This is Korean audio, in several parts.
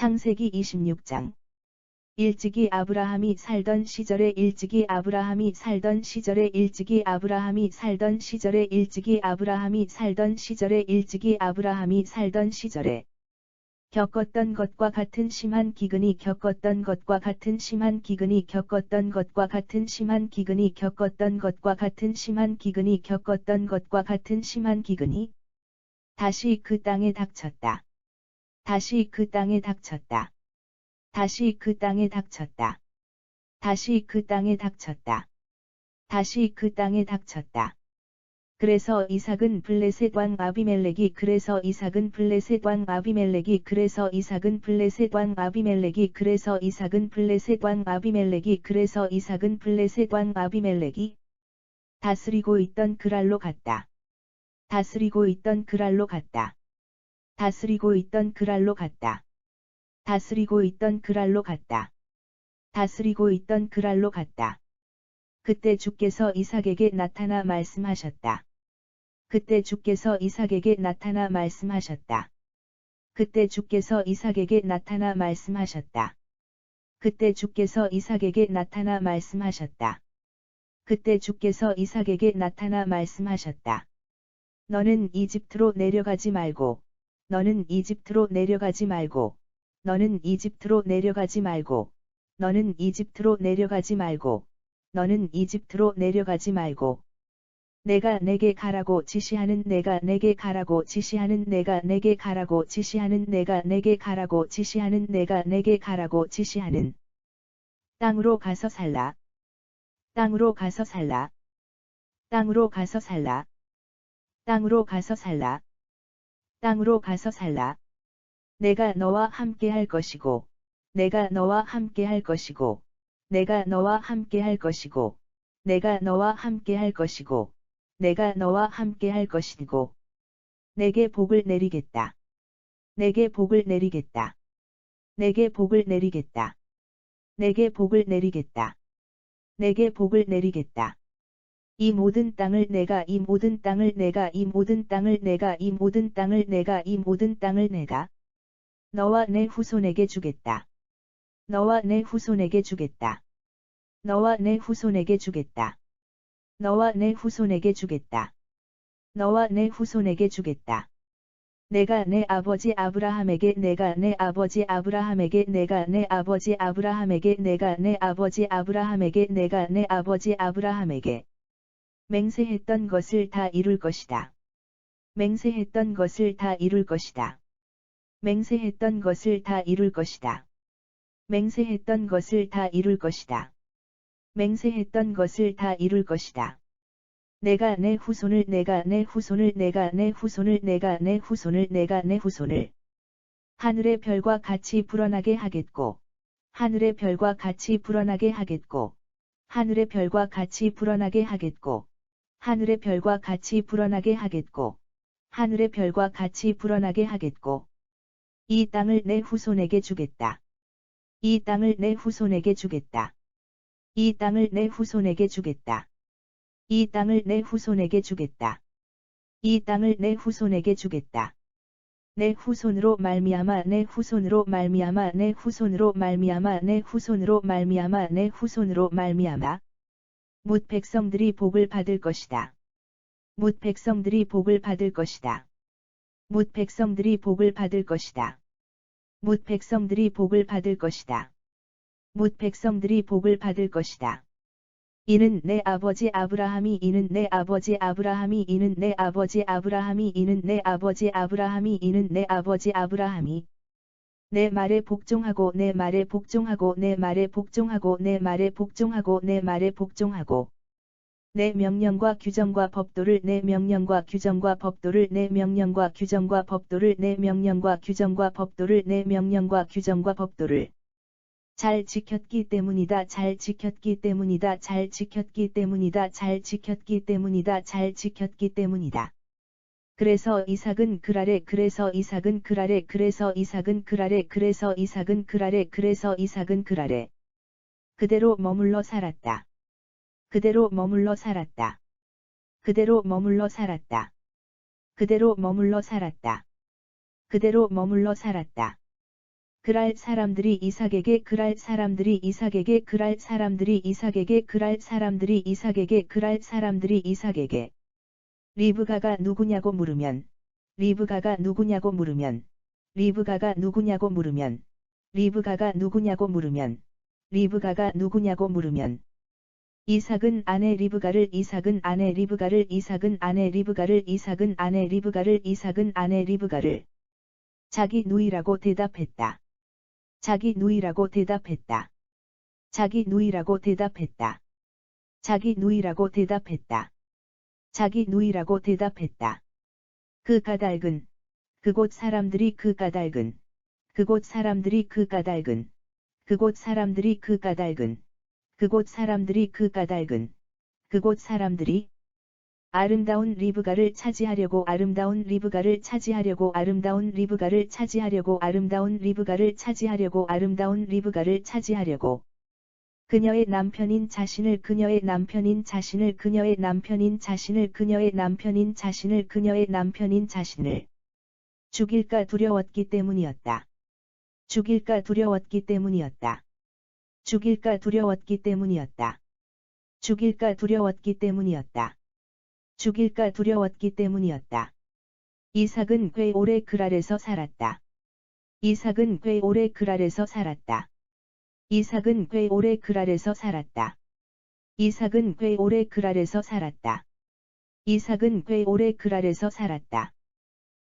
창세기 26장. 일찍이 아브라함이 살던 시절에 일찍이 아브라함이 살던 시절에 일찍이 아브라함이 살던 시절에 일찍이 아브라함이 살던 시절에 일찍이 아브라함이 살던 시절에 겪었던 것과 같은 심한 기근이 겪었던 것과 같은 심한 기근이 겪었던 것과 같은 심한 기근이 겪었던 것과 같은 심한 기근이 겪었던 것과 같은 심한 기근이 다시 그 땅에 닥쳤다. 다시 그 땅에 닥쳤다. 다시 그 땅에 닥쳤다. 다시 그 땅에 닥쳤다. 다시 그 땅에 닥쳤다. 그래서 이삭은 블레셋 왕 아비멜렉이 그래서 이삭은 블레셋 왕 아비멜렉이 그래서 이삭은 블레셋 왕 아비멜렉이 그래서 이삭은 블레셋 왕 아비멜렉이 그래서 이삭은 블레셋 왕 아비멜렉이 다스리고 있던 그랄로 갔다. 다스리고 있던 그랄로 갔다. 다스리고 있던 그랄로 갔다. 다스리고 있던 그랄로 갔다. 다스리고 있던 그랄로 갔다. 그때 주께서 이삭에게 나타나 말씀하셨다. 그때 주께서 이삭에게 나타나 말씀하셨다. 그때 주께서 이삭에게 나타나 말씀하셨다. 그때 주께서 이삭에게 나타나 말씀하셨다. 그때 주께서 이삭에게 나타나 말씀하셨다. 너는 이집트로 내려가지 말고, 너는 이집트로 내려가지 말고, 너는 이집트로 내려가지 말고, 너는 이집트로 내려가지 말고, 너는 이집트로 내려가지 말고, 내가 내게 가라고 지시하는 내가 내게 가라고 지시하는 내가 내게 가라고 지시하는 내가 내게 가라고 지시하는 내가 내게 가라고 지시하는 땅으로 가서 살라. 땅으로 가서 살라. 땅으로 가서 살라. 땅으로 가서 살라. 땅으로 가서 살라. 내가 너와 함께 할 것이고, 내가 너와 함께 할 것이고, 내가 너와 함께 할 것이고, 내가 너와 함께 할 것이고, 내가 너와 함께 할 것이고, 내게 복을 내리겠다. 내게 복을 내리겠다. 내게 복을 내리겠다. 내게 복을 내리겠다. 내게 복을 내리겠다. 이 모든 땅을 내가 이 모든 땅을 내가 이 모든 땅을 내가 이 모든 땅을 내가 이 모든 땅을 내가 너와 내 후손에게 주겠다. 너와 내 후손에게 주겠다. 너와 내 후손에게 주겠다. 너와 내 후손에게 주겠다. 너와 내 후손에게 주겠다. 내가 내 아버지 아브라함에게 내가 내 아버지 아브라함에게 내가 내 아버지 아브라함에게 내가 내 아버지 아브라함에게 내가 내 아버지 아브라함에게 맹세했던 것을 다 이룰 것이다. 맹세했던 것을 다 이룰 것이다. 맹세했던 것을 다 이룰 것이다. 맹세했던 것을 다 이룰 것이다. 맹세했던 것을 다 이룰 것이다. 내가 내 후손을 내가 내 후손을 내가 내 후손을 내가 내 후손을 내가 내 후손을 하늘의 별과 같이 불어나게 하겠고 하늘의 별과 같이 불어나게 하겠고 하늘의 별과 같이 불어나게 하겠고 하늘의 별과 같이 불어나게 하겠고 하늘의 별과 같이 불어나게 하겠고 이 땅을 내 후손에게 주겠다. 이 땅을 내 후손에게 주겠다. 이 땅을 내 후손에게 주겠다. 이 땅을 내 후손에게 주겠다. 이 땅을 내 후손에게 주겠다. 내 후손으로 말미암아 내 후손으로 말미암아 내 후손으로 말미암아 내 후손으로 말미암아 내 후손으로 말미암아 뭇 백성들이 복을 받을 것이다. 뭇 백성들이 복을 받을 것이다. 뭇 백성들이 복을 받을 것이다. 뭇 백성들이 복을 받을 것이다. 뭇 백성들이 복을 받을 것이다. 이는 내 아버지 아브라함이 이는 내 아버지 아브라함이 이는 내 아버지 아브라함이 이는 내 아버지 아브라함이 이는 내 아버지 아브라함이 내 말에 복종하고 내 말에 복종하고 내 말에 복종하고 내 말에 복종하고 내 말에 복종하고 내 명령과 규정과 법도를 내 명령과 규정과 법도를 내 명령과 규정과 법도를 내 명령과 규정과 법도를 내 명령과 규정과 법도를 잘 지켰기 때문이다. 잘 지켰기 때문이다. 잘 지켰기 때문이다. 잘 지켰기 때문이다. 잘 지켰기 때문이다. 그래서 이삭은 그랄에 그래서 이삭은 그랄에 그래서 이삭은 그랄에 그래서 이삭은 그랄에 그래서 이삭은 그랄에 그대로 머물러 살았다. 그대로 머물러 살았다. 그대로 머물러 살았다. 그대로 머물러 살았다. 그대로 머물러 살았다. 그랄 사람들이 이삭에게 그랄 사람들이 이삭에게 그랄 사람들이 이삭에게 그랄 사람들이 이삭에게 그랄 사람들이 이삭에게 리브가가 누구냐고 물으면 리브가가 누구냐고 물으면 리브가가 누구냐고 물으면 리브가가 누구냐고 물으면 리브가가 누구냐고 물으면 이삭은 아내 리브가를 이삭은 아내 리브가를 이삭은 아내 리브가를 이삭은 아내 리브가를 이삭은 아내 리브가를 자기 누이라고 대답했다. 자기 누이라고 대답했다. 자기 누이라고 대답했다. 자기 누이라고 대답했다. 자기 누이라고 대답했다. 그 까닭은 그곳 사람들이 그 까닭은 그곳 사람들이 그 까닭은 그곳 사람들이 그 까닭은 그곳 사람들이 그 까닭은 그곳 사람들이 아름다운 리브가를 차지하려고 아름다운 리브가를 차지하려고 아름다운 리브가를 차지하려고 아름다운 리브가를 차지하려고 아름다운 리브가를 차지하려고 그녀의 남편인 자신을 그녀의 남편인 자신을 그녀의 남편인 자신을 그녀의 남편인 자신을 그녀의 남편인 자신을 죽일까 두려웠기 때문이었다. 죽일까 두려웠기 때문이었다. 죽일까 두려웠기 때문이었다. 죽일까 두려웠기 때문이었다. 죽일까 두려웠기 때문이었다. 이삭은 꽤 오래 그랄에서 살았다. 이삭은 꽤 오래 그랄에서 살았다. 이삭은 꽤 오래 그랄에서 살았다. 이삭은 꽤 오래 그랄에서 살았다. 이삭은 꽤 오래 그랄에서 살았다.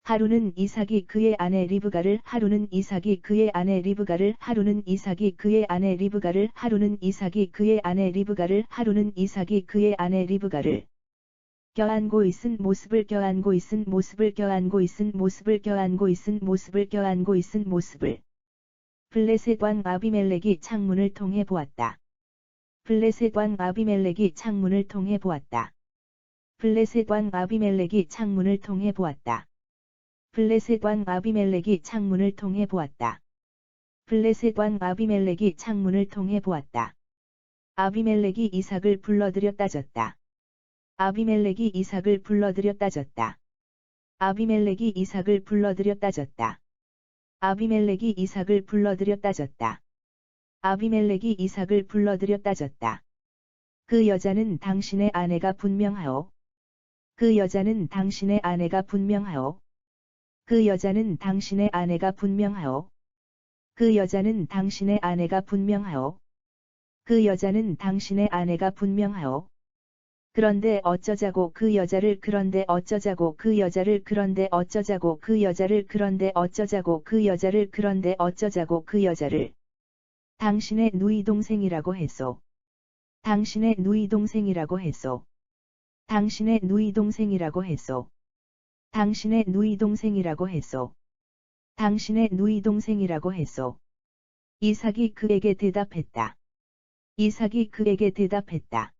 하루는 이삭이 그의 아내 리브가를 하루는 이삭이 그의 아내 리브가를 하루는 이삭이 그의 아내 리브가를 하루는 이삭이 그의 아내 리브가를 하루는 이삭이 그의 아내 리브가를 껴안고 있은 모습을 껴안고 있은 모습을 껴안고 있은 모습을 껴안고 있은 모습을 껴안고 있은 모습을 블레셋 왕 아비멜렉이 창문을 통해 보았다. 블레셋 왕 아비멜렉이 창문을 통해 보았다. 블레셋 왕 아비멜렉이 창문을 통해 보았다. 블레셋 왕 아비멜렉이 창문을 통해 보았다. 블레셋 왕 아비멜렉이 창문을 통해 보았다. 아비멜렉이 이삭을 불러들여 따졌다. 아비멜렉이 이삭을 불러들여 따졌다. 아비멜렉이 이삭을 불러들여 따졌다. 아비멜렉이 이삭을 불러들여 따졌다. 아비멜렉이 이삭을 불러들여 따졌다. 그 여자는 당신의 아내가 분명하오. 그 여자는 당신의 아내가 분명하오. 그 여자는 당신의 아내가 분명하오. 그 여자는 당신의 아내가 분명하오. 그 여자는 당신의 아내가 분명하오. 그런데 어쩌자고 그 여자를 그런데 어쩌자고 그 여자를 그런데 어쩌자고 그 여자를 그런데 어쩌자고 그 여자를 그런데 어쩌자고 그 여자를 당신의 누이 동생이라고 했소. 당신의 누이 동생이라고 했소. 당신의 누이 동생이라고 했소. 당신의 누이 동생이라고 했소. 당신의 누이 동생이라고 했소. 이삭이 그에게 대답했다. 이삭이 그에게 대답했다.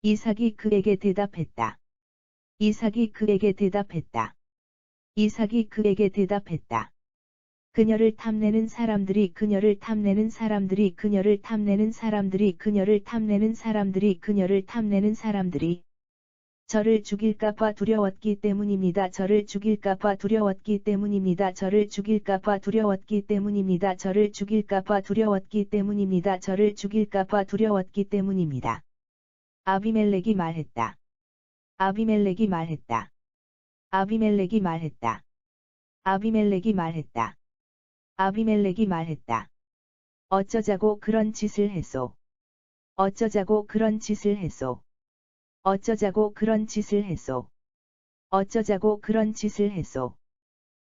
이삭이 그에게 대답했다. 이삭이 그에게 대답했다. 이삭이 그에게 대답했다. 그녀를 탐내는 사람들이 그녀를 탐내는 사람들이 그녀를 탐내는 사람들이 그녀를 탐내는 사람들이 그녀를 탐내는 사람들이 저를 죽일까봐 두려웠기 때문입니다. 저를 죽일까봐 두려웠기 때문입니다. 저를 죽일까봐 두려웠기 때문입니다. 저를 죽일까봐 두려웠기 때문입니다. 저를 죽일까봐 두려웠기 때문입니다. 아비멜렉이 말했다. 아비멜렉이 말했다. 아비멜렉이 말했다. 아비멜렉이 말했다. 아비멜렉이 말했다. 어쩌자고 그런 짓을 했소. 어쩌자고 그런 짓을 했소. 어쩌자고 그런 짓을 했소. 어쩌자고 그런 짓을 했소.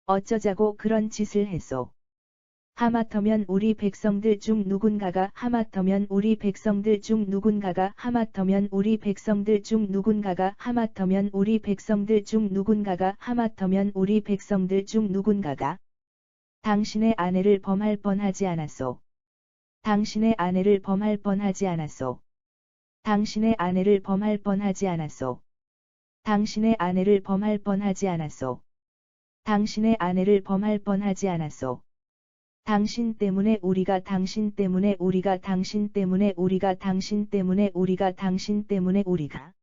어쩌자고 그런 짓을 했소. 하마터면 우리 백성들 중 누군가가 하마터면 우리 백성들 중 누군가가 하마터면 우리 백성들 중 누군가가 하마터면 우리 백성들 중 누군가가 하마터면 우리 백성들 중 누군가가 당신의 아내를 범할 뻔하지 않았소. 당신의 아내를 범할 뻔하지 않았소. 당신의 아내를 범할 뻔하지 않았소. 당신의 아내를 범할 뻔하지 않았소. 당신의 아내를 범할 뻔하지 않았소. 당신 때문에 우리가 당신 때문에 우리가 당신 때문에 우리가 당신 때문에 우리가 당신 때문에 우리가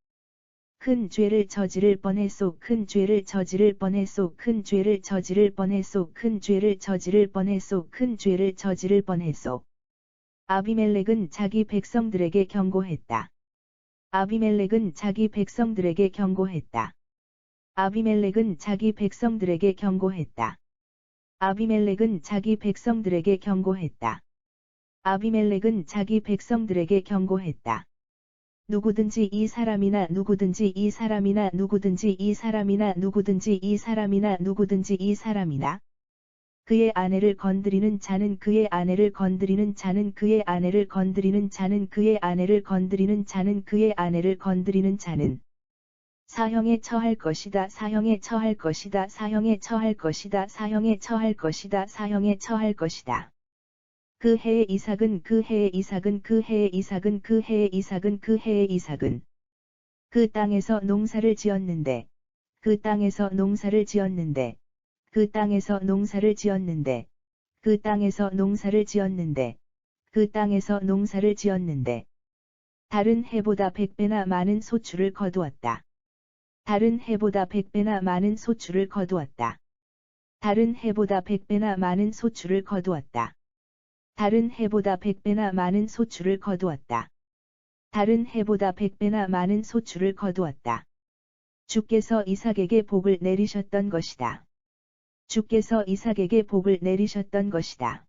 큰 죄를 저지를 뻔했소. 큰 죄를 저지를 뻔했소. 큰 죄를 저지를 뻔했소. 큰 죄를 저지를 뻔했소. 큰 죄를 저지를 뻔했소. 아비멜렉은 자기 백성들에게 경고했다. 아비멜렉은 자기 백성들에게 경고했다. 아비멜렉은 자기 백성들에게 경고했다. 아비멜렉은 자기 백성들에게 경고했다. 아비멜렉은 자기 백성들에게 경고했다. 누구든지 이 사람이나 누구든지 이 사람이나 누구든지 이 사람이나 누구든지 이 사람이나 누구든지 이 사람이나 그의 아내를 건드리는 자는 그의 아내를 건드리는 자는 그의 아내를 건드리는 자는 그의 아내를 건드리는 자는 그의 아내를 건드리는 자는 사형에 처할 것이다. 사형에 처할 것이다. 사형에 처할 것이다. 사형에 처할 것이다. 사형에 처할 것이다. 그 해에 이삭은 그 해에 이삭은 그 해에 이삭은 그 해에 이삭은 그 해에 이삭은 그 땅에서 농사를 지었는데 그 땅에서 농사를 지었는데 그 땅에서 농사를 지었는데 그 땅에서 농사를 지었는데 그 땅에서 농사를 지었는데 다른 해보다 100배나 많은 소출을 거두었다. 다른 해보다 100배나 많은 소출을 거두었다. 다른 해보다 100배나 많은 소출을 거두었다. 다른 해보다 100배나 많은 소출을 거두었다. 다른 해보다 100배나 많은 소출을 거두었다. 주께서 이삭에게 복을 내리셨던 것이다. 주께서 이삭에게 복을 내리셨던 것이다.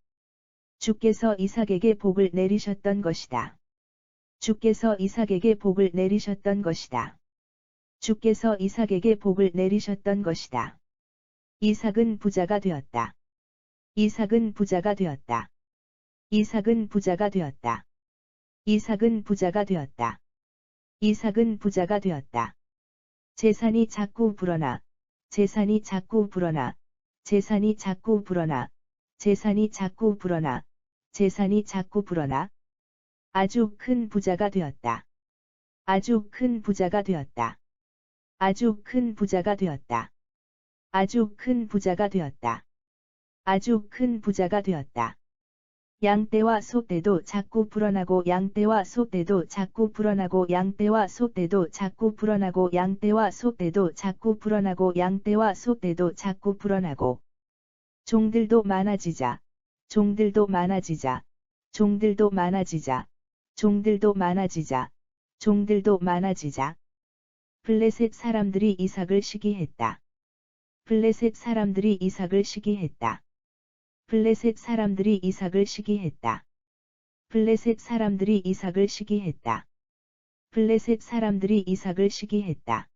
주께서 이삭에게 복을 내리셨던 것이다. 주께서 이삭에게 복을 내리셨던 것이다. 주께서 이삭에게 복을 내리셨던 것이다. 이삭은 부자가 되었다. 이삭은 부자가 되었다. 이삭은 부자가 되었다. 이삭은 부자가 되었다. 이삭은 부자가 되었다. 재산이 자꾸 불어나, 재산이 자꾸 불어나, 재산이 자꾸 불어나, 재산이 자꾸 불어나, 재산이 자꾸 불어나. 아주 큰 부자가 되었다. 아주 큰 부자가 되었다. 아주 큰 부자가 되었다. 아주 큰 부자가 되었다. 아주 큰 부자가 되었다. 양떼와 소떼도 자꾸 불어나고 양떼와 소떼도 자꾸 불어나고 양떼와 소떼도 자꾸 불어나고 양떼와 소떼도 자꾸 불어나고 양떼와 소떼도 자꾸 불어나고 종들도 많아지자 종들도 많아지자 종들도 많아지자 종들도 많아지자 종들도 많아지자 블레셋 사람들이 이삭을 시기했다. 블레셋 사람들이 이삭을 시기했다. 블레셋 사람들이 이삭을 시기했다. 블레셋 사람들이 이삭을 시기했다. 블레셋 사람들이 이삭을 시기했다.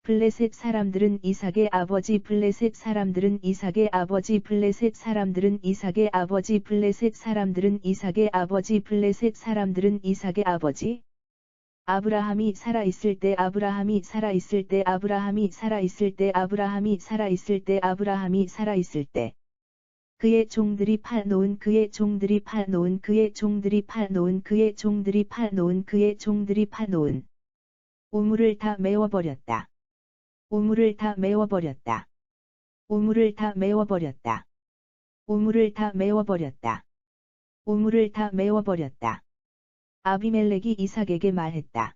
블레셋 사람들은 이삭의 아버지 블레셋 사람들은 이삭의 아버지 블레셋 사람들은 이삭의 아버지 블레셋 사람들은 이삭의 아버지 블레셋 사람들은 이삭의 아버지 아브라함이 살아있을 때 아브라함이 살아있을 때 아브라함이 살아있을 때 아브라함이 살아있을 때 아브라함이 살아있을 때 그의 종들이 팔놓은 그의 종들이 팔놓은 그의 종들이 팔놓은 그의 종들이 팔놓은 그의 종들이 팔놓은 우물을 다 메워버렸다. 우물을 다 메워버렸다. 우물을 다 메워버렸다. 우물을 다 메워버렸다. 우물을 다 메워버렸다. 아비멜렉이 이삭에게 말했다.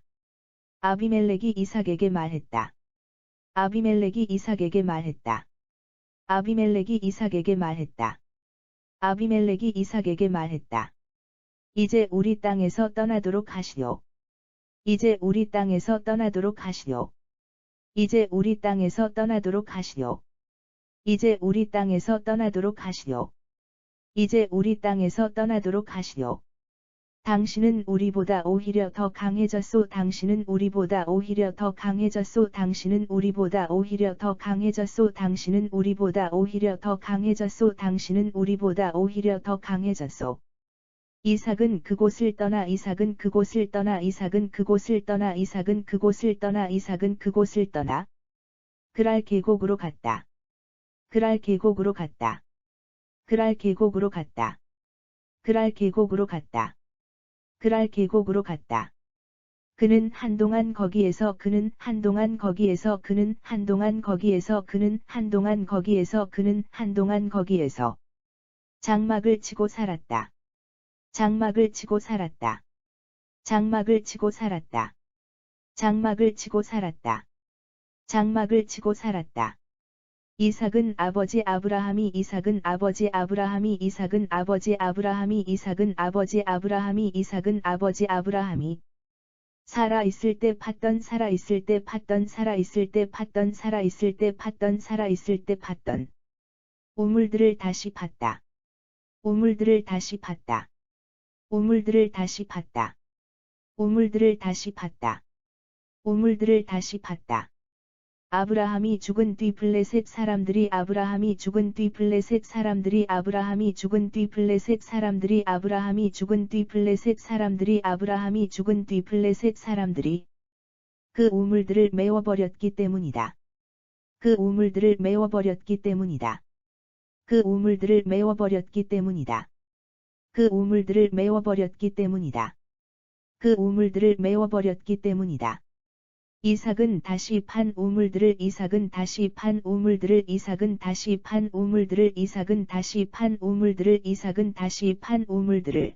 아비멜렉이 이삭에게 말했다. 아비멜렉이 이삭에게 말했다. 아비멜렉이 이삭에게 말했다. 아비멜렉이 이삭에게 말했다. 이제 우리 땅에서 떠나도록 하시오. 이제 우리 땅에서 떠나도록 하시오. 이제 우리 땅에서 떠나도록 하시오. 이제 우리 땅에서 떠나도록 하시오. 이제 우리 땅에서 떠나도록 하시오. 당신은 우리보다 오히려 더 강해졌소. 당신은 우리보다 오히려 더 강해졌소. 당신은 우리보다 오히려 더 강해졌소. 당신은 우리보다 오히려 더 강해졌소. 당신은 우리보다 오히려 더 강해졌소. 이삭은 그곳을 떠나 이삭은 그곳을 떠나 이삭은 그곳을 떠나 이삭은 그곳을 떠나 이삭은 그곳을 떠나 그랄 계곡으로 갔다. 그랄 계곡으로 갔다. 그랄 계곡으로 갔다. 그랄 계곡으로 갔다. 그랄 계곡으로 갔다. 그는 한동안 거기에서 그는 한동안 거기에서 그는 한동안 거기에서 그는 한동안 거기에서 그는 한동안 거기에서 장막을 치고 살았다. 장막을 치고 살았다. 장막을 치고 살았다. 장막을 치고 살았다. 장막을 치고 살았다. 이삭은 아버지 아브라함이 이삭은 아버지 아브라함이 이삭은 아버지 아브라함이 이삭은 아버지 아브라함이 이삭은 아버지 아브라함이 살아 있을 때 팠던 살아 있을 때 팠던 살아 있을 때 팠던 살아 있을 때 팠던 살아 있을 때 팠던 우물들을 다시 팠다. 우물들을 다시 팠다. 우물들을 다시 팠다. 우물들을 다시 팠다. 우물들을 다시 팠다. 아브라함이 죽은 뒤 블레셋 사람들이 아브라함이 죽은 뒤 블레셋 사람들이 아브라함이 죽은 뒤 블레셋 사람들이 아브라함이 죽은 뒤 블레셋 사람들이 아브라함이 죽은 뒤 블레셋 사람들이 그 우물들을 메워버렸기 때문이다. 그 우물들을 메워버렸기 때문이다. 그 우물들을 메워버렸기 때문이다. 그 우물들을 메워버렸기 때문이다. 그 우물들을 메워버렸기 때문이다. 이삭은 다시 판 우물들을 이삭은 다시 판 우물들을 이삭은 다시 판 우물들을 이삭은 다시 판 우물들을 이삭은 다시 판 우물들을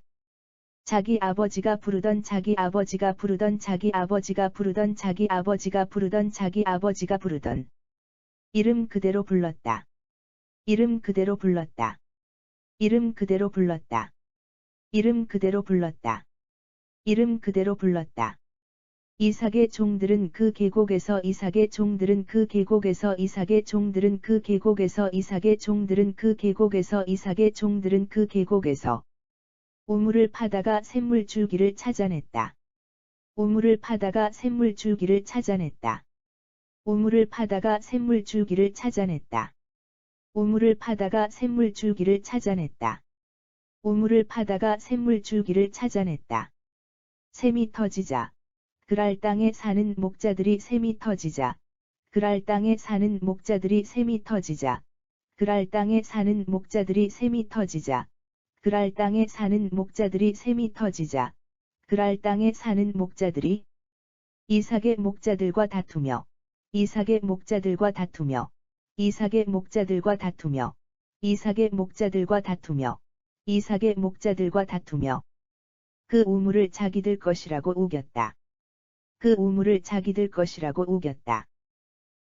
자기 아버지가 부르던 자기 아버지가 부르던 자기 아버지가 부르던 자기 아버지가 부르던 자기 아버지가 부르던 이름 그대로 불렀다. 이름 그대로 불렀다. 이름 그대로 불렀다. 이름 그대로 불렀다. 이름 그대로 불렀다. 이삭의 종들은 그 계곡에서 이삭의 종들은 그 계곡에서 이삭의 종들은 그 계곡에서 이삭의 종들은 그 계곡에서 이삭의 종들은 그 계곡에서 우물을 파다가 샘물 줄기를 찾아냈다. 우물을 파다가 샘물 줄기를 찾아냈다. 우물을 파다가 샘물 줄기를 찾아냈다. 우물을 파다가 샘물 줄기를 찾아냈다. 우물을 파다가 샘물 줄기를 찾아냈다. 샘이 터지자 그랄 땅에 사는 목자들이 샘이 터지자 그랄 땅에 사는 목자들이 샘이 터지자 그랄 땅에 사는 목자들이 샘이 터지자 그랄 땅에 사는 목자들이 샘이 터지자 그랄 땅에 사는 목자들이 이삭의 목자들과 다투며 이삭의 목자들과 다투며 이삭의 목자들과 다투며 이삭의 목자들과 다투며 이삭의 목자들과 다투며 그 우물을 자기들 것이라고 우겼다. 그 우물을 자기들 것이라고 우겼다.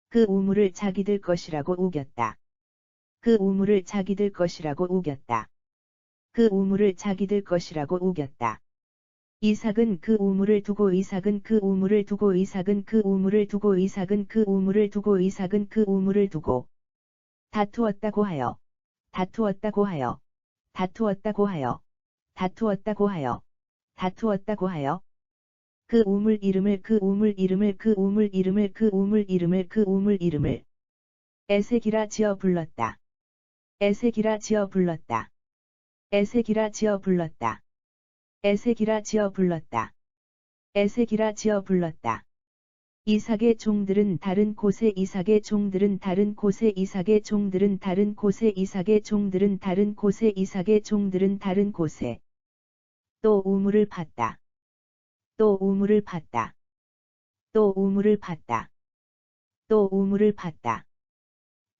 그 우물을 자기들 것이라고 우겼다. 그 우물을 자기들 것이라고 우겼다. 그 우물을 자기들 것이라고 우겼다. 이삭은 그 우물을 두고 이삭은 그 우물을 두고 이삭은 그 우물을 두고 이삭은 그 우물을 두고 이삭은 그 우물을 두고 다투었다고 하여 다투었다고 하여 다투었다고 하여 다투었다고 하여 다투었다고 하여 그 우물 이름을 그 우물 이름을 그 우물 이름을 그 우물 이름을 그 우물 이름을 에색이라 지어 불렀다. 에색이라 지어 불렀다. 에색이라 지어 불렀다. 에색이라 지어 불렀다. 에색이라 지어 불렀다. 이삭의 종들은 다른 곳에 이삭의 종들은 다른 곳에 이삭의 종들은 다른 곳에 이삭의 종들은 다른 곳에 이삭의 종들은 다른 곳에 또 우물을 팠다. 또 우물을 팠다. 또 우물을 팠다. 또 우물을 팠다.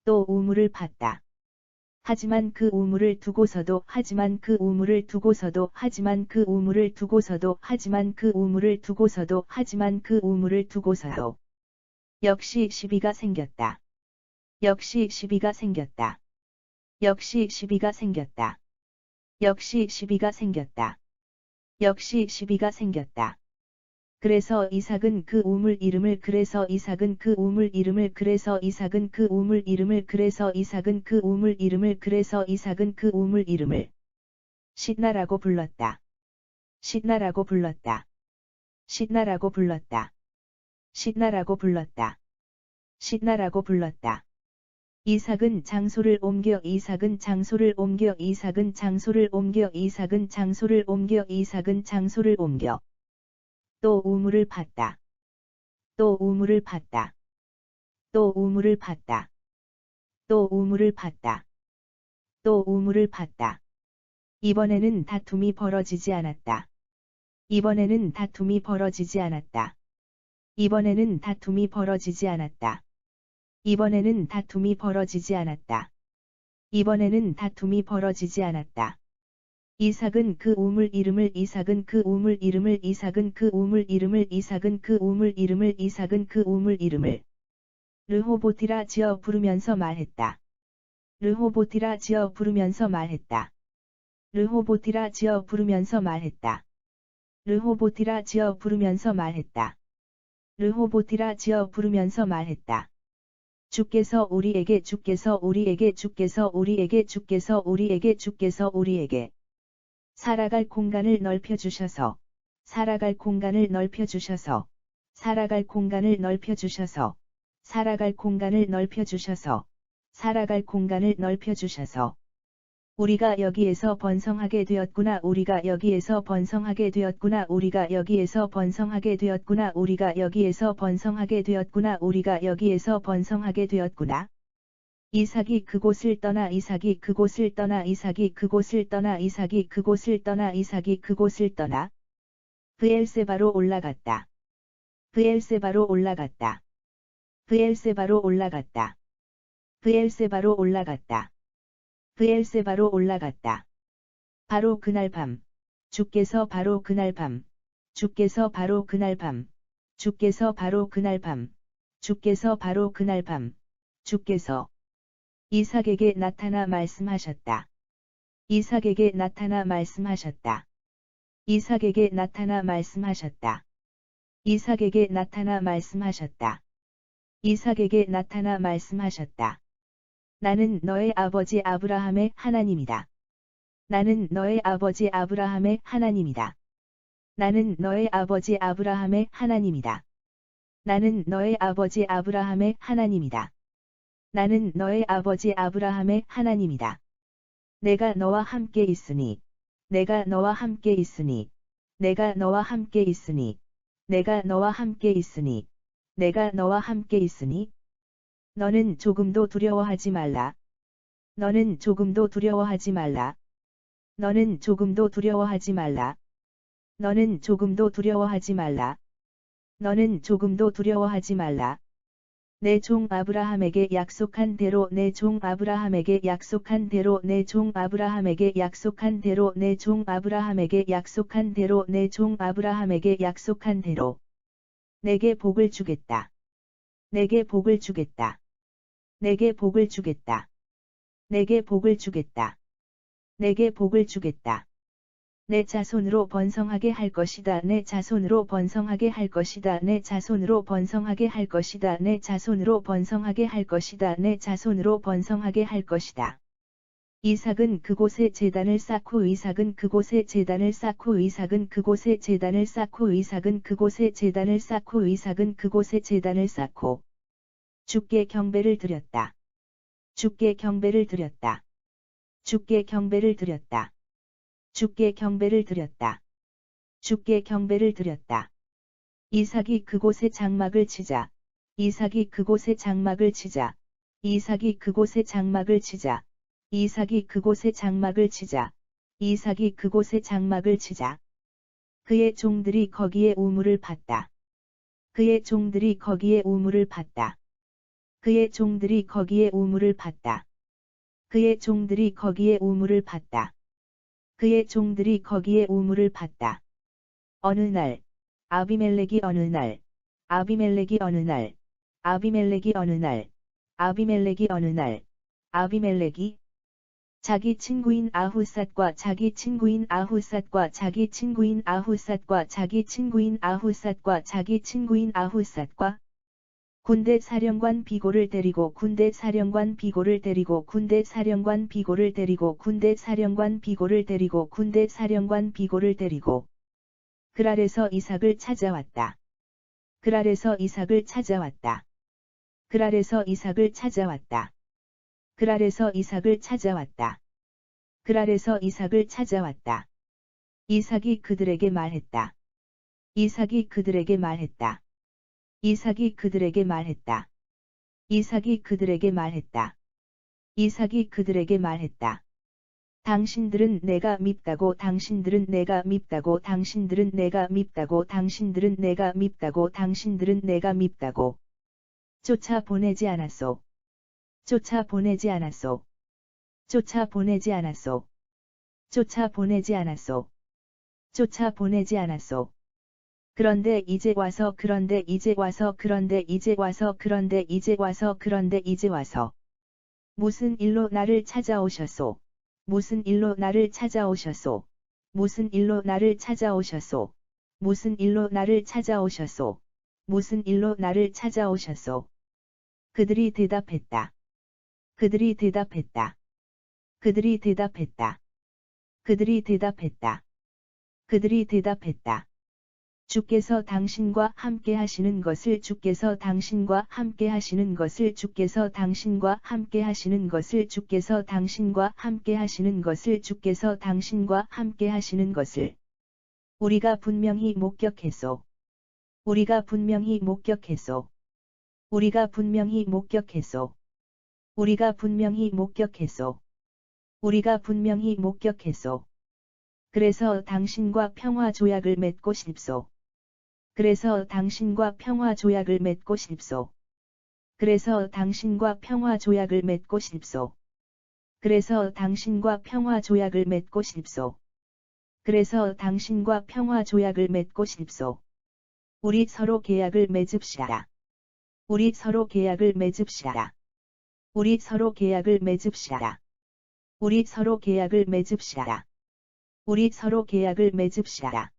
또 우물을 팠다. 하지만 그 우물을 두고서도 하지만 그 우물을 두고서도 하지만 그 우물을 두고서도 하지만 그 우물을 두고서도 하지만 그 우물을 두고서도 역시 시비가 생겼다. 역시 시비가 생겼다. 역시 시비가 생겼다. 역시 시비가 생겼다. 역시 시비가 생겼다. 그래서 이삭은 그 우물 이름을 그래서 이삭은 그 우물 이름을 그래서 이삭은 그 우물 이름을 그래서 이삭은 그 우물 이름을 그래서 이삭은 그 우물 이름을 시나라고 불렀다. 시나라고 불렀다. 시나라고 불렀다. 시나라고 불렀다. 시나라고 불렀다. 이삭은 장소를 옮겨 이삭은 장소를 옮겨 이삭은 장소를 옮겨 이삭은 장소를 옮겨 이삭은 장소를 옮겨 또 우물을 팠다. 또 우물을 팠다. 또 우물을 팠다. 또 우물을 팠다. 또 우물을 팠다. 이번에는 다툼이 벌어지지 않았다. 이번에는 다툼이 벌어지지 않았다. 이번에는 다툼이 벌어지지 않았다. 이번에는 다툼이 벌어지지 않았다. 이번에는 다툼이 벌어지지 않았다. 이삭은 그 우물 이름을 이삭은 그 우물 이름을 이삭은 그 우물 이름을 이삭은 그 우물 이름을 이삭은 그 우물 이름을 르호보티라 지어 부르면서 말했다. 르호보티라 지어 부르면서 말했다. 르호보티라 지어 부르면서 말했다. 르호보티라 지어 부르면서 말했다. 르호보티라 지어 부르면서 말했다. 주께서 우리에게 주께서 우리에게 주께서 우리에게 주께서 우리에게 주께서 우리에게 살아갈 공간을 넓혀주셔서 살아갈 공간을 넓혀주셔서 살아갈 공간을 넓혀주셔서 살아갈 공간을 넓혀주셔서 살아갈 공간을 넓혀주셔서 우리가 여기에서 번성하게 되었구나 우리가 여기에서 번성하게 되었구나 우리가 여기에서 번성하게 되었구나 우리가 여기에서 번성하게 되었구나 우리가 여기에서 번성하게 되었구나. 이삭이 그곳을 떠나 이삭이 그곳을 떠나 이삭이 그곳을 떠나 이삭이 그곳을 떠나 이삭이 그곳을 떠나 브엘세바로 올라갔다. 브엘세바로 올라갔다. 브엘세바로 올라갔다. 브엘세바로 올라갔다. 브엘세바로 올라갔다. 바로 그날 밤 주께서 바로 그날 밤 주께서 바로 그날 밤 주께서 바로 그날 밤 주께서 바로 그날 밤 주께서 이삭에게 나타나 말씀하셨다. 이삭에게 나타나 말씀하셨다. 이삭에게 나타나 말씀하셨다. 이삭에게 나타나 말씀하셨다. 이삭에게 나타나 말씀하셨다. 나는 너의 아버지 아브라함의 하나님이다. 나는 너의 아버지 아브라함의 하나님이다. 나는 너의 아버지 아브라함의 하나님이다. 나는 너의 아버지 아브라함의 하나님이다. 나는 너의 아버지 아브라함의 하나님이다. 내가 너와 함께 있으니 내가 너와 함께 있으니 내가 너와 함께 있으니 내가 너와 함께 있으니 내가 너와 함께 있으니 너는 조금도 두려워하지 말라. 너는 조금도 두려워하지 말라. 너는 조금도 두려워하지 말라. 너는 조금도 두려워하지 말라. 너는 조금도 두려워하지 말라. 내 종 아브라함에게 약속한 대로 내 종 아브라함에게 약속한 대로 내 종 아브라함에게 약속한 대로 내 종 아브라함에게 약속한 대로 내 종 아브라함에게 약속한 대로 내게 복을 주겠다. 내게 복을 주겠다. 내게 복을 주겠다. 내게 복을 주겠다. 내게 복을 주겠다. 내 자손으로 번성하게 할 것이다. 내 자손으로 번성하게 할 것이다. 내 자손으로 번성하게 할 것이다. 내 자손으로 번성하게 할 것이다. 내 자손으로 번성하게 할 것이다. 이삭은 그곳에 제단을 쌓고 이삭은 그곳에 제단을 쌓고 이삭은 그곳에 제단을 쌓고 이삭은 그곳에 제단을 쌓고 이삭은 그곳에 제단을 쌓고 주께 경배를 드렸다. 주께 경배를 드렸다. 주께 경배를 드렸다. 주께 경배를 드렸다. 주께 경배를 드렸다. 이삭이 그곳에 장막을 치자. 이삭이 그곳에 장막을 치자. 이삭이 그곳에 장막을 치자. 이삭이 그곳에 장막을 치자. 이삭이 그곳에 장막을 치자. 그의 종들이 거기에 우물을 팠다. 그의 종들이 거기에 우물을 팠다. 그의 종들이 거기에 우물을 팠다. 그의 종들이 거기에 우물을 팠다. 그의 종들이 거기에 우물을 팠다. 어느 날, 아비멜렉이 어느 날, 아비멜렉이 어느 날, 아비멜렉이 어느 날, 아비멜렉이 어느 날, 아비멜렉이 자기 친구인 아후삿과 자기 친구인 아후삿과 자기 친구인 아후삿과 자기 친구인 아후삿과 자기 친구인 아후삿과 군대 사령관 비고를 데리고 군대 사령관 비고를 데리고 군대 사령관 비고를 데리고 군대 사령관 비고를 데리고 군대 사령관 비고를 데리고 그랄에서 이삭을 찾아왔다. 그랄에서 이삭을 찾아왔다. 그랄에서 이삭을 찾아왔다. 그랄에서 이삭을 찾아왔다. 그랄에서 이삭을 찾아왔다. 이삭이 그들에게 말했다. 이삭이 그들에게 말했다. 이삭이 그들에게 말했다. 이삭이 그들에게 말했다. 이삭이 그들에게 말했다. 당신들은 내가 밉다고 당신들은 내가 밉다고 당신들은 내가 밉다고 당신들은 내가 밉다고 당신들은 내가 밉다고 쫓아 보내지 않았소. 쫓아 보내지 않았소. 쫓아 보내지 않았소. 쫓아 보내지 않았소. 쫓아 보내지 않았소. 그런데 이제 와서 그런데 이제 와서 그런데 이제 와서 그런데 이제 와서 그런데 이제 와서 무슨 일로 나를 찾아오셨소? 무슨 일로 나를 찾아오셨소? 무슨 일로 나를 찾아오셨소? 무슨 일로 나를 찾아오셨소? 무슨 일로 나를 찾아오셨소? 그들이 대답했다. 그들이 대답했다. 그들이 대답했다. 그들이 대답했다. 그들이 대답했다. 주께서 당신과 함께 하시는 것을 주께서 당신과 함께 하시는 것을 주께서 당신과 함께 하시는 것을 주께서 당신과 함께 하시는 것을 주께서 당신과 함께 하시는 것을 우리가 분명히 목격했소. 우리가 분명히 목격했소. 우리가 분명히 목격했소. 우리가 분명히 목격했소. 우리가 분명히 목격했소. 그래서 당신과 평화 조약을 맺고 싶소. 그래서 당신과 평화 조약을 맺고 싶소. 그래서 당신과 평화 조약을 맺고 싶소. 그래서 당신과 평화 조약을 맺고 싶소. 그래서 당신과 평화 조약을 맺고 싶소. 우리 서로 계약을 맺읍시다. 우리 서로 계약을 맺읍시다. 우리 서로 계약을 맺읍시다. 우리 서로 계약을 맺읍시다. 우리 서로 계약을 맺읍시다.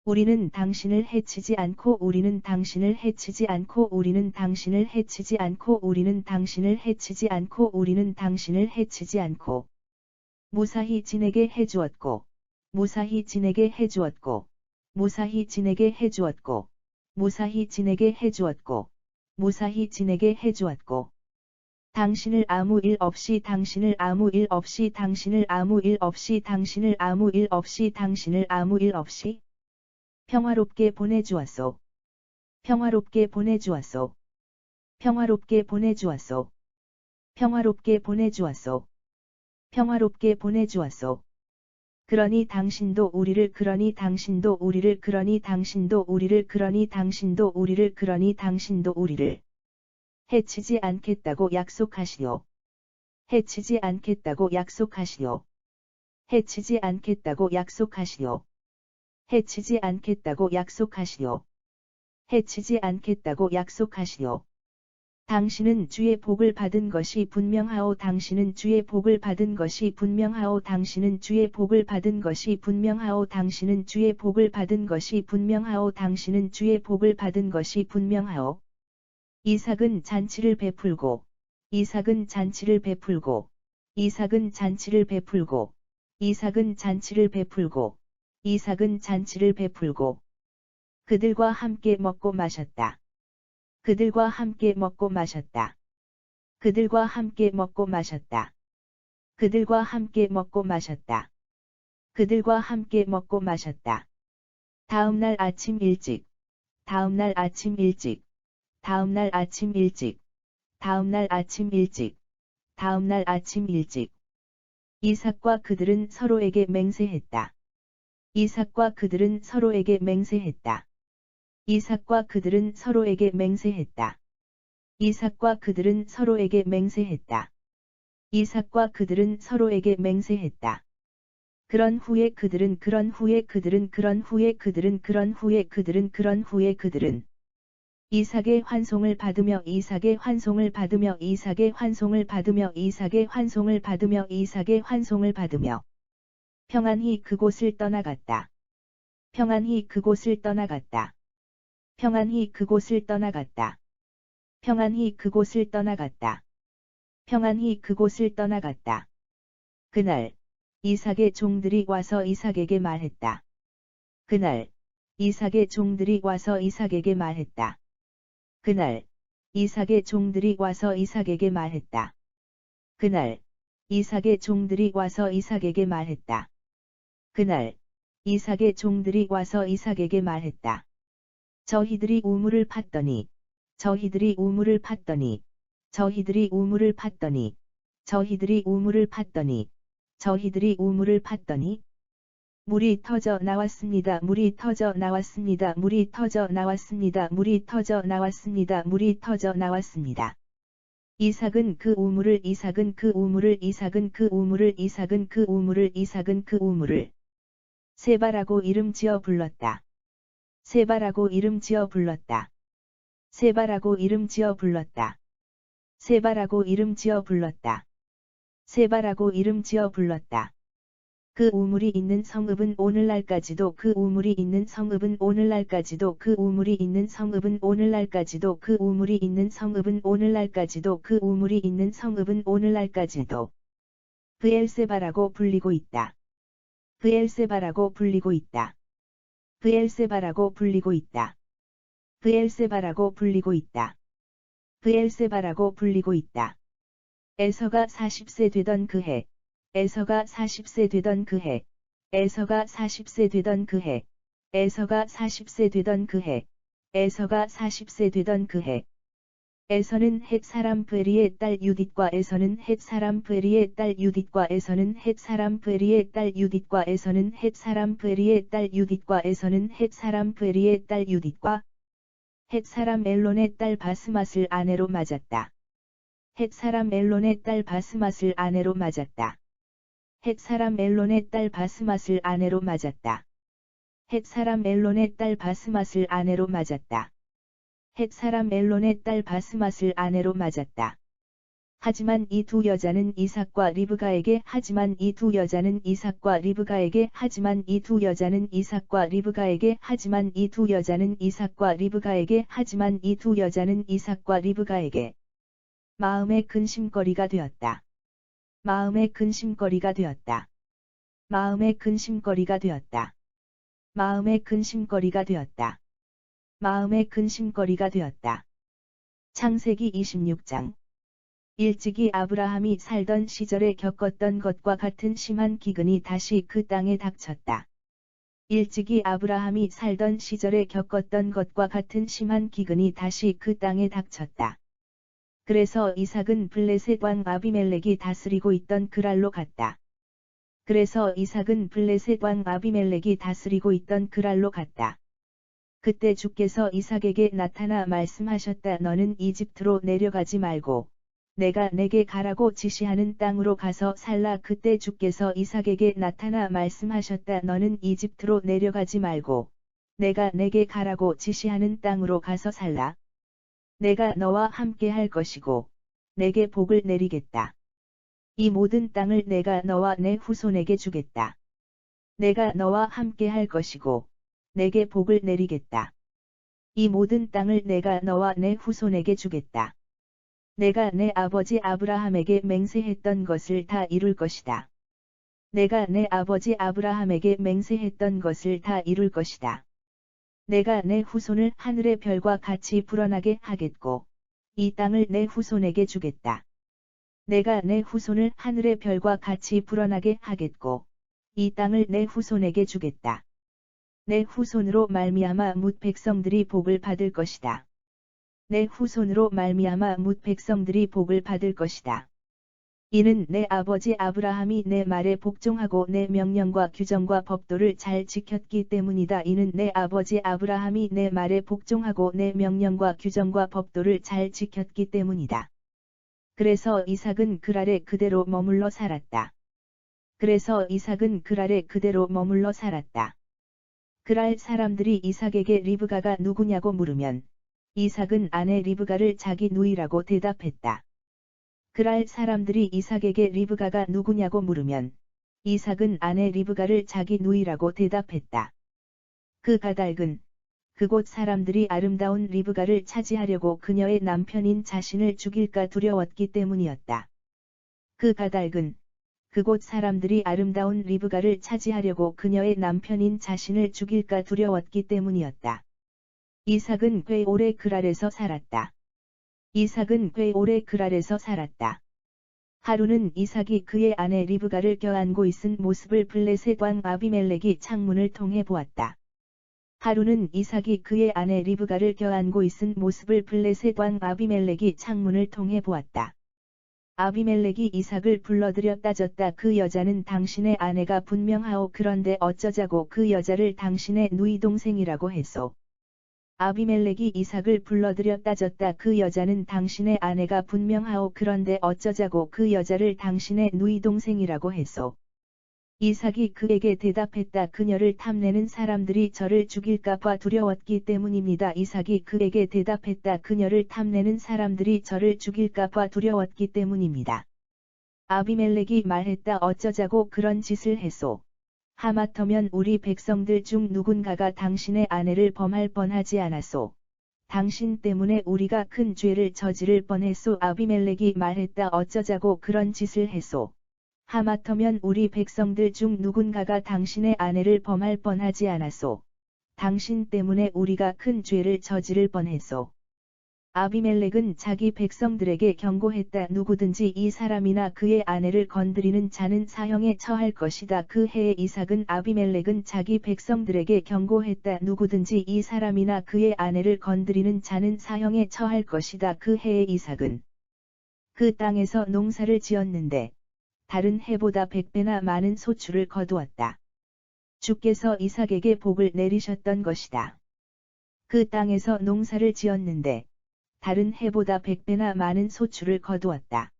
우리는 당신을 해치지 않고 우리는 당신을 해치지 않고 우리는 당신을 해치지 않고 우리는 당신을 해치지 않고 우리는 당신을 해치지 않고 무사히 지내게 해주었고 무사히 지내게 해주었고 무사히 지내게 해주었고 무사히 지내게 해주었고 무사히 지내게 해주었고 당신을 아무 일 없이 당신을 아무 일 없이 당신을 아무 일 없이 당신을 아무 일 없이 당신을 아무 일 없이 평화롭게 보내주었소. 평화롭게 보내주었소. 평화롭게 보내주었소. 평화롭게 보내주었소. 평화롭게 보내주었소. 그러니 당신도 우리를 그러니 당신도 우리를 그러니 당신도 우리를 그러니 당신도 우리를 그러니 당신도 우리를 해치지 않겠다고 약속하시오. 해치지 않겠다고 약속하시오. 해치지 않겠다고 약속하시오. 해치지 않겠다고 약속하시오. 해치지 않겠다고 약속하시오. 당신은 주의 복을 받은 것이 분명하오. 당신은 주의 복을 받은 것이 분명하오. 당신은 주의 복을 받은 것이 분명하오. 당신은 주의 복을 받은 것이 분명하오. 당신은 주의 복을 받은 것이 분명하오. 이삭은 잔치를 베풀고 이삭은 잔치를 베풀고 이삭은 잔치를 베풀고 이삭은 잔치를 베풀고 이삭은 잔치를 베풀고 그들과 함께 먹고 마셨다. 그들과 함께 먹고 마셨다. 그들과 함께 먹고 마셨다. 그들과 함께 먹고 마셨다. 그들과 함께 먹고 마셨다. 다음날 아침 일찍. 다음날 아침 일찍. 다음날 아침 일찍. 다음날 아침 일찍. 다음날 아침 일찍. 이삭과 그들은 서로에게 맹세했다. 이삭과 그들은 서로에게 맹세했다. 이삭과 그들은 서로에게 맹세했다. 이삭과 그들은 서로에게 맹세했다. 이삭과 그들은 서로에게 맹세했다. 그런 후에 그들은 그런 후에 그들은 그런 후에 그들은 그런 후에 그들은 그런 후에 그들은 이삭의 환송을 받으며 이삭의 환송을 받으며 이삭의 환송을 받으며 이삭의 환송을 받으며 이삭의 환송을 받으며 평안히 그곳을 떠나갔다. 평안히 그곳을 떠나갔다. 평안히 그곳을 떠나갔다. 평안히 그곳을 떠나갔다. 평안히 그곳을 떠나갔다. 그날 이삭의 종들이 와서 이삭에게 말했다. 그날 이삭의 종들이 와서 이삭에게 말했다. 그날 이삭의 종들이 와서 이삭에게 말했다. 그날 이삭의 종들이 와서 이삭에게 말했다. 그날 이삭의 종들이 와서 이삭에게 말했다. 저희들이 우물을 팠더니 저희들이 우물을 팠더니 저희들이 우물을 팠더니 저희들이 우물을 팠더니 저희들이 우물을 팠더니 물이 터져 나왔습니다. 물이 터져 나왔습니다. 물이 터져 나왔습니다. 물이 터져 나왔습니다. 물이 터져 나왔습니다. 이삭은 그 우물을 이삭은 그 우물을 이삭은 그 우물을 이삭은 그 우물을 이삭은 그 우물을 세바라고 이름 지어 불렀다. 세바라고 이름 지어 불렀다. 세바라고 이름 지어 불렀다. 세바라고 이름 지어 불렀다. 세바라고 이름 지어 불렀다. 그 우물이 있는 성읍은 오늘날까지도 그 우물이 있는 성읍은 오늘날까지도 그 우물이 있는 성읍은 오늘날까지도 그 우물이 있는 성읍은 오늘날까지도 그 우물이 있는 성읍은 오늘날까지도 브엘세바라고 불리고 있다. 브엘세바라고 불리고 있다. 브엘세바라고 불리고 있다. 브엘세바라고 불리고 있다. 브엘세바라고 불리고 있다. 에서가 40세 되던 그 해. 에서가 40세 되던 그 해. 에서가 40세 되던 그 해. 에서가 40세 되던 그 해. 에서가 40세 되던 그 해. 에서는 헷 사람 브에리의 딸 유딧과 에서는 헷 사람 브에리의 딸 유딧과 에서는 헷 사람 브에리의 딸 유딧과 에서는 헷 사람 브에리의 딸 유딧과 에서는 헷 사람 브에리의 딸 유딧과 헷 사람 엘론의 딸 바스맛을 아내로 맞았다. 헷 사람 엘론의 딸 바스맛을 아내로 맞았다. 헷 사람 엘론의 딸 바스맛을 아내로 맞았다. 헷 사람 엘론의 딸 바스맛을 아내로 맞았다. 헷 사람 엘론의 딸 바스맛을 아내로 맞았다. 하지만 이 두 여자는 이삭과 리브가에게 하지만 이 두 여자는 이삭과 리브가에게 하지만 이 두 여자는 이삭과 리브가에게 하지만 이 두 여자는 이삭과 리브가에게 하지만 이 두 여자는 이삭과 리브가에게 마음의 근심거리가 되었다. 마음의 근심거리가 되었다. 마음의 근심거리가 되었다. 마음의 근심거리가 되었다. 마음의 근심거리가 되었다. 창세기 26장. 일찍이 아브라함이 살던 시절에 겪었던 것과 같은 심한 기근이 다시 그 땅에 닥쳤다. 일찍이 아브라함이 살던 시절에 겪었던 것과 같은 심한 기근이 다시 그 땅에 닥쳤다. 그래서 이삭은 블레셋 왕 아비멜렉이 다스리고 있던 그랄로 갔다. 그래서 이삭은 블레셋 왕 아비멜렉이 다스리고 있던 그랄로 갔다. 그때 주께서 이삭에게 나타나 말씀하셨다. 너는 이집트로 내려가지 말고 내가 내게 가라고 지시하는 땅으로 가서 살라. 그때 주께서 이삭에게 나타나 말씀하셨다. 너는 이집트로 내려가지 말고 내가 내게 가라고 지시하는 땅으로 가서 살라. 내가 너와 함께 할 것이고 내게 복을 내리겠다. 이 모든 땅을 내가 너와 내 후손에게 주겠다. 내가 너와 함께 할 것이고 내게 복을 내리겠다. 이 모든 땅을 내가 너와 내 후손에게 주겠다. 내가 내 아버지 아브라함에게 맹세했던 것을 다 이룰 것이다. 내가 내 아버지 아브라함에게 맹세했던 것을 다 이룰 것이다. 내가 내 후손을 하늘의 별과 같이 불어나게 하겠고 이 땅을 내 후손에게 주겠다. 내가 내 후손을 하늘의 별과 같이 불어나게 하겠고 이 땅을 내 후손에게 주겠다. 내 후손으로 말미암아 뭇 백성들이 복을 받을 것이다. 내 후손으로 말미암아 뭇 백성들이 복을 받을 것이다. 이는 내 아버지 아브라함이 내 말에 복종하고 내 명령과 규정과 법도를 잘 지켰기 때문이다. 이는 내 아버지 아브라함이 내 말에 복종하고 내 명령과 규정과 법도를 잘 지켰기 때문이다. 그래서 이삭은 그랄에 그대로 머물러 살았다. 그래서 이삭은 그랄에 그대로 머물러 살았다. 그랄 사람들이 이삭에게 리브가가 누구냐고 물으면 이삭은 아내 리브가를 자기 누이라고 대답했다. 그랄 사람들이 이삭에게 리브가가 누구냐고 물으면 이삭은 아내 리브가를 자기 누이라고 대답했다. 그 가달근 그곳 사람들이 아름다운 리브가를 차지하려고 그녀의 남편인 자신을 죽일까 두려웠기 때문이었다. 그 가달근 그곳 사람들이 아름다운 리브가를 차지하려고 그녀의 남편인 자신을 죽일까 두려웠기 때문이었다. 이삭은 꽤 오래 그랄에서 살았다. 이삭은 꽤 오래 그랄에서 살았다. 하루는 이삭이 그의 아내 리브가를 껴안고 있은 모습을 블레셋 왕 아비멜렉이 창문을 통해 보았다. 하루는 이삭이 그의 아내 리브가를 껴안고 있은 모습을 블레셋 왕 아비멜렉이 창문을 통해 보았다. 아비멜렉이 이삭을 불러들여 따졌다. 그 여자는 당신의 아내가 분명하오. 그런데 어쩌자고 그 여자를 당신의 누이 동생이라고 했소. 아비멜렉이 이삭을 불러들여 따졌다. 그 여자는 당신의 아내가 분명하오. 그런데 어쩌자고 그 여자를 당신의 누이 동생이라고 했소. 이삭이 그에게 대답했다. 그녀를 탐내는 사람들이 저를 죽일까봐 두려웠기 때문입니다. 이삭이 그에게 대답했다. 그녀를 탐내는 사람들이 저를 죽일까봐 두려웠기 때문입니다. 아비멜렉이 말했다. 어쩌자고 그런 짓을 했소. 하마터면 우리 백성들 중 누군가가 당신의 아내를 범할 뻔하지 않았소. 당신 때문에 우리가 큰 죄를 저지를 뻔했소. 아비멜렉이 말했다. 어쩌자고 그런 짓을 했소. 하마터면 우리 백성들 중 누군가가 당신의 아내를 범할 뻔하지 않았소. 당신 때문에 우리가 큰 죄를 저지를 뻔했소. 아비멜렉은 자기 백성들에게 경고했다. 누구든지 이 사람이나 그의 아내를 건드리는 자는 사형에 처할 것이다. 그 해에 이삭은 아비멜렉은 자기 백성들에게 경고했다. 누구든지 이 사람이나 그의 아내를 건드리는 자는 사형에 처할 것이다. 그 해에 이삭은 그 땅에서 농사를 지었는데 다른 해보다 100배나 많은 소출을 거두었다. 주께서 이삭에게 복을 내리셨던 것이다. 그 땅에서 농사를 지었는데 다른 해보다 100배나 많은 소출을 거두었다.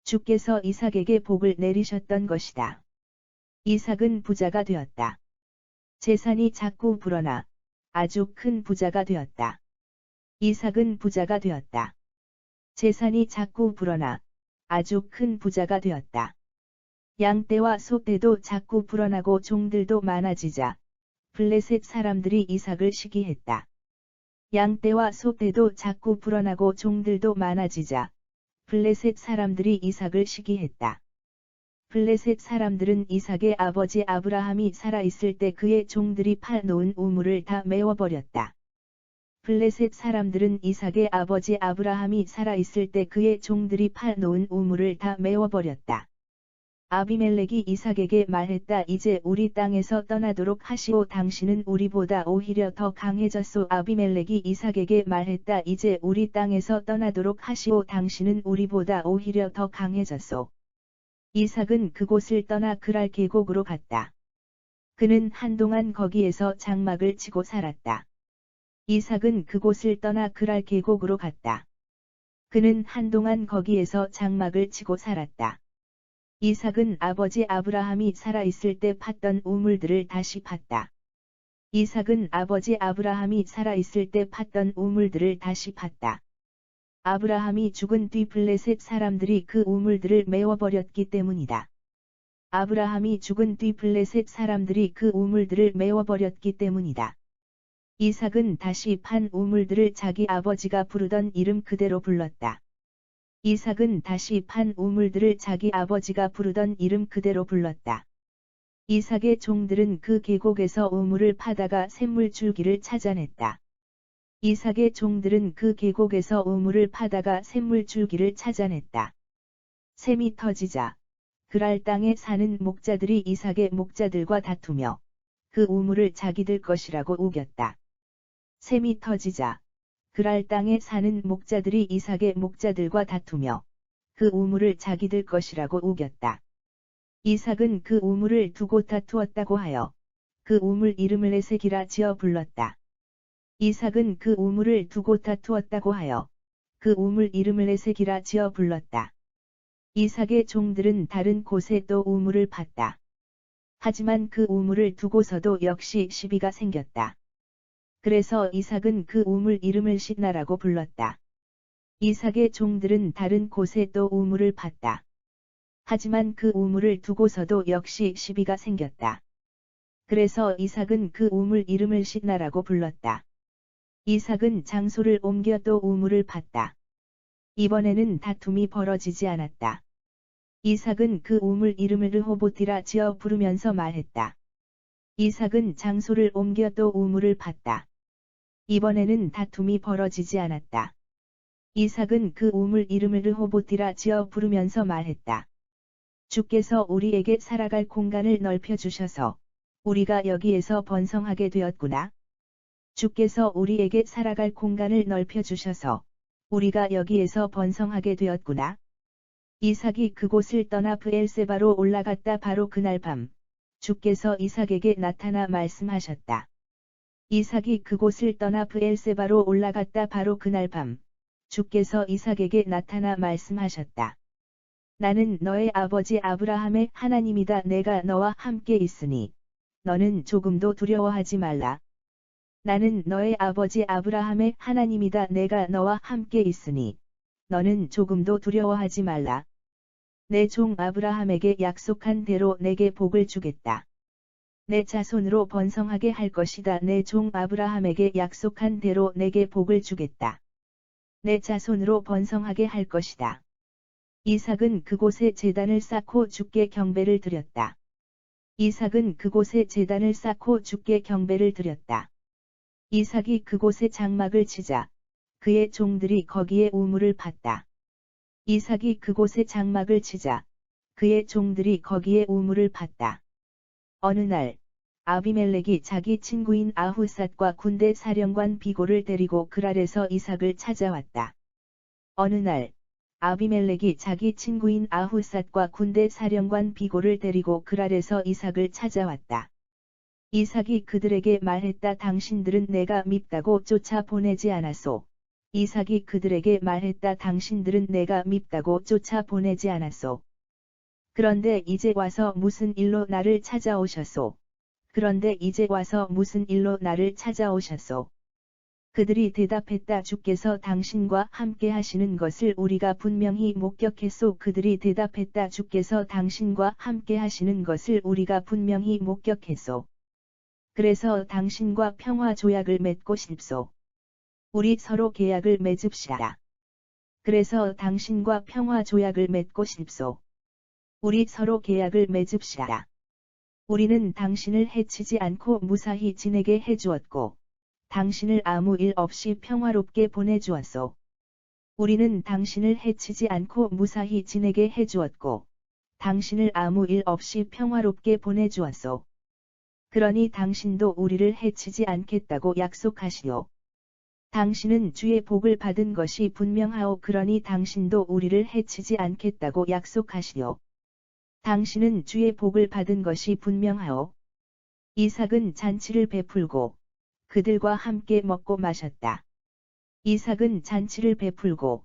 주께서 이삭에게 복을 내리셨던 것이다. 이삭은 부자가 되었다. 재산이 자꾸 불어나 아주 큰 부자가 되었다. 이삭은 부자가 되었다. 재산이 자꾸 불어나 아주 큰 부자가 되었다. 양떼와 소떼도 자꾸 불어나고 종들도 많아지자 블레셋 사람들이 이삭을 시기했다. 양떼와 소떼도 자꾸 불어나고 종들도 많아지자 블레셋 사람들이 이삭을 시기했다. 블레셋 사람들은 이삭의 아버지 아브라함이 살아있을 때 그의 종들이 파놓은 우물을 다 메워버렸다. 블레셋 사람들은 이삭의 아버지 아브라함이 살아있을 때 그의 종들이 파놓은 우물을 다 메워버렸다. 아비멜렉이 이삭에게 말했다. 이제 우리 땅에서 떠나도록 하시오. 당신은 우리보다 오히려 더 강해졌소. 아비멜렉이 이삭에게 말했다. 이제 우리 땅에서 떠나도록 하시오. 당신은 우리보다 오히려 더 강해졌소. 이삭은 그곳을 떠나 그랄 계곡으로 갔다. 그는 한동안 거기에서 장막을 치고 살았다. 이삭은 그곳을 떠나 그랄 계곡으로 갔다. 그는 한동안 거기에서 장막을 치고 살았다. 이삭은 아버지 아브라함이 살아있을 때 팠던 우물들을 다시 팠다. 이삭은 아버지 아브라함이 살아있을 때 팠던 우물들을 다시 팠다. 아브라함이 죽은 뒤 블레셋 사람들이 그 우물들을 메워버렸기 때문이다. 아브라함이 죽은 뒤 블레셋 사람들이 그 우물들을 메워버렸기 때문이다. 이삭은 다시 판 우물들을 자기 아버지가 부르던 이름 그대로 불렀다. 이삭은 다시 판 우물들을 자기 아버지가 부르던 이름 그대로 불렀다. 이삭의 종들은 그 계곡에서 우물을 파다가 샘물 줄기를 찾아냈다. 이삭의 종들은 그 계곡에서 우물을 파다가 샘물 줄기를 찾아냈다. 샘이 터지자 그랄 땅에 사는 목자들이 이삭의 목자들과 다투며 그 우물을 자기들 것이라고 우겼다. 샘이 터지자 그랄 땅에 사는 목자들이 이삭의 목자들과 다투며 그 우물을 자기들 것이라고 우겼다. 이삭은 그 우물을 두고 다투었다고 하여 그 우물 이름을 에색이라 지어 불렀다. 이삭은 그 우물을 두고 다투었다고 하여 그 우물 이름을 에색이라 지어 불렀다. 이삭의 종들은 다른 곳에 또 우물을 팠다. 하지만 그 우물을 두고서도 역시 시비가 생겼다. 그래서 이삭은 그 우물 이름을 신나라고 불렀다. 이삭의 종들은 다른 곳에 또 우물을 팠다. 하지만 그 우물을 두고서도 역시 시비가 생겼다. 그래서 이삭은 그 우물 이름을 신나라고 불렀다. 이삭은 장소를 옮겨 또 우물을 팠다. 이번에는 다툼이 벌어지지 않았다. 이삭은 그 우물 이름을 르호보티라 지어 부르면서 말했다. 이삭은 장소를 옮겨 또 우물을 팠다. 이번에는 다툼이 벌어지지 않았다. 이삭은 그 우물 이름을 르호보티라 지어 부르면서 말했다. 주께서 우리에게 살아갈 공간을 넓혀주셔서 우리가 여기에서 번성하게 되었구나. 주께서 우리에게 살아갈 공간을 넓혀주셔서 우리가 여기에서 번성하게 되었구나. 이삭이 그곳을 떠나 브엘세바로 올라갔다. 바로 그날 밤 주께서 이삭에게 나타나 말씀하셨다. 이삭이 그곳을 떠나 브엘세바로 올라갔다. 바로 그날 밤 주께서 이삭에게 나타나 말씀하셨다. 나는 너의 아버지 아브라함의 하나님이다. 내가 너와 함께 있으니 너는 조금도 두려워하지 말라. 나는 너의 아버지 아브라함의 하나님이다. 내가 너와 함께 있으니 너는 조금도 두려워하지 말라. 내 종 아브라함에게 약속한 대로 내게 복을 주겠다. 내 자손으로 번성하게 할 것이다. 내 종 아브라함에게 약속한 대로 내게 복을 주겠다. 내 자손으로 번성하게 할 것이다. 이삭은 그곳에 제단을 쌓고 주께 경배를 드렸다. 이삭은 그곳에 제단을 쌓고 주께 경배를 드렸다. 이삭이 그곳에 장막을 치자 그의 종들이 거기에 우물을 팠다. 이삭이 그곳에 장막을 치자 그의 종들이 거기에 우물을 팠다. 어느 날 아비멜렉이 자기 친구인 아후삿과 군대 사령관 비골을 데리고 그랄에서 이삭을 찾아왔다. 어느 날 아비멜렉이 자기 친구인 아후삿과 군대 사령관 비골을 데리고 그랄에서 이삭을 찾아왔다. 이삭이 그들에게 말했다. 당신들은 내가 밉다고 쫓아보내지 않았소. 이삭이 그들에게 말했다. 당신들은 내가 밉다고 쫓아보내지 않았소. 그런데 이제 와서 무슨 일로 나를 찾아오셨소? 그런데 이제 와서 무슨 일로 나를 찾아오셨소? 그들이 대답했다. 주께서 당신과 함께 하시는 것을 우리가 분명히 목격했소. 그들이 대답했다. 주께서 당신과 함께 하시는 것을 우리가 분명히 목격했소. 그래서 당신과 평화 조약을 맺고 싶소. 우리 서로 계약을 맺읍시다. 그래서 당신과 평화 조약을 맺고 싶소. 우리 서로 계약을 맺읍시다. 우리는 당신을 해치지 않고 무사히 지내게 해주었고, 당신을 아무 일 없이 평화롭게 보내주었소. 우리는 당신을 해치지 않고 무사히 지내게 해주었고, 당신을 아무 일 없이 평화롭게 보내주었소. 그러니 당신도 우리를 해치지 않겠다고 약속하시오. 당신은 주의 복을 받은 것이 분명하오. 그러니 당신도 우리를 해치지 않겠다고 약속하시오. 당신은 주의 복을 받은 것이 분명하오. 이삭은 잔치를 베풀고 그들과 함께 먹고 마셨다. 이삭은 잔치를 베풀고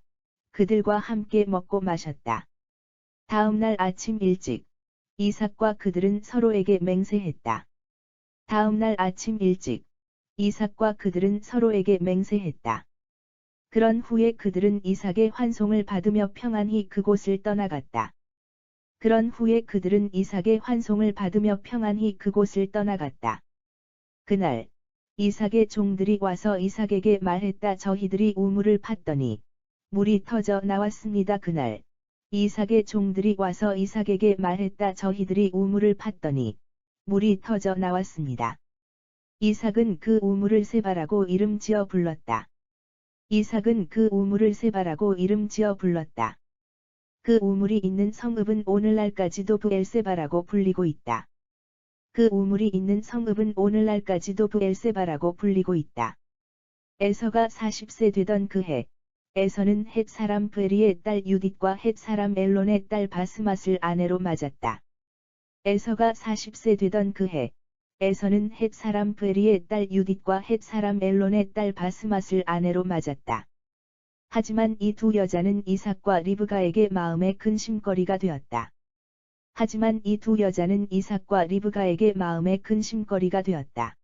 그들과 함께 먹고 마셨다. 다음 날 아침 일찍 이삭과 그들은 서로에게 맹세했다. 다음 날 아침 일찍 이삭과 그들은 서로에게 맹세했다. 그런 후에 그들은 이삭의 환송을 받으며 평안히 그곳을 떠나갔다. 그런 후에 그들은 이삭의 환송을 받으며 평안히 그곳을 떠나갔다. 그날 이삭의 종들이 와서 이삭에게 말했다. 저희들이 우물을 팠더니 물이 터져 나왔습니다. 그날 이삭의 종들이 와서 이삭에게 말했다. 저희들이 우물을 팠더니 물이 터져 나왔습니다. 이삭은 그 우물을 세바라고 이름 지어 불렀다. 이삭은 그 우물을 세바라고 이름 지어 불렀다. 그 우물이 있는 성읍은 오늘날까지도 브엘세바라고 불리고 있다. 그 우물이 있는 성읍은 오늘날까지도 브엘세바라고 불리고 있다. 에서가 40세 되던 그 해, 에서는 헷 사람 브에리의 딸 유딧과 헷 사람 엘론의 딸 바스맛을 아내로 맞았다. 에서가 40세 되던 그 해, 에서는 헷 사람 브에리의 딸 유딧과 헷 사람 엘론의 딸 바스맛을 아내로 맞았다. 하지만 이 두 여자는 이삭과 리브가에게 마음의 근심거리가 되었다. 하지만 이 두 여자는 이삭과 리브가에게 마음의 근심거리가 되었다.